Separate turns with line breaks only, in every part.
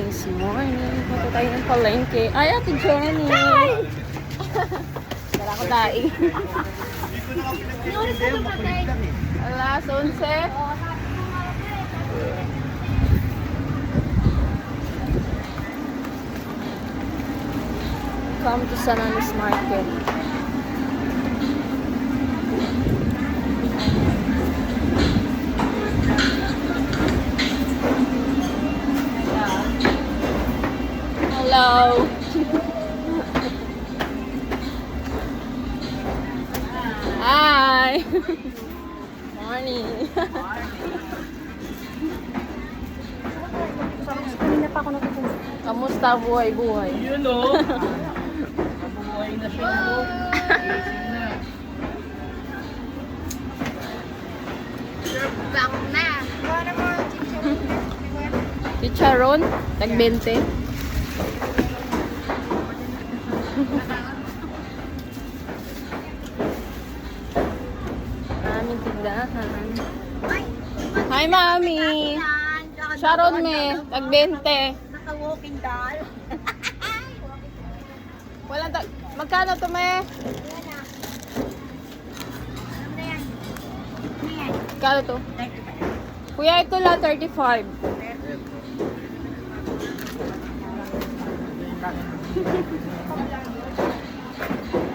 Guys, morning. Punta tayo ng palengke. Ay, Ate Jenny! Wala ko daing. Alas 11. Come to Sananis Market. Hello. Hi. Morning.
Kanina pa ako natutulog.
Kamusta buhay-buhay?
Yun o. Mabuhay na siya. Gising na.
Bang na. Wala mo,
Chicharon, tag-20. Maraming tindahan. Hi, Mami. Sharon me, tag-20.
Naka-walking doll.
Walang tag... Magkano to, me?
Alam na yan. Ano yan?
Magkano to? Kuya, ito lang 35.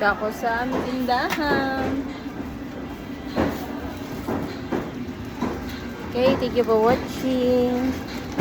Tapos sa aming tindahan. Okay, thank you for watching.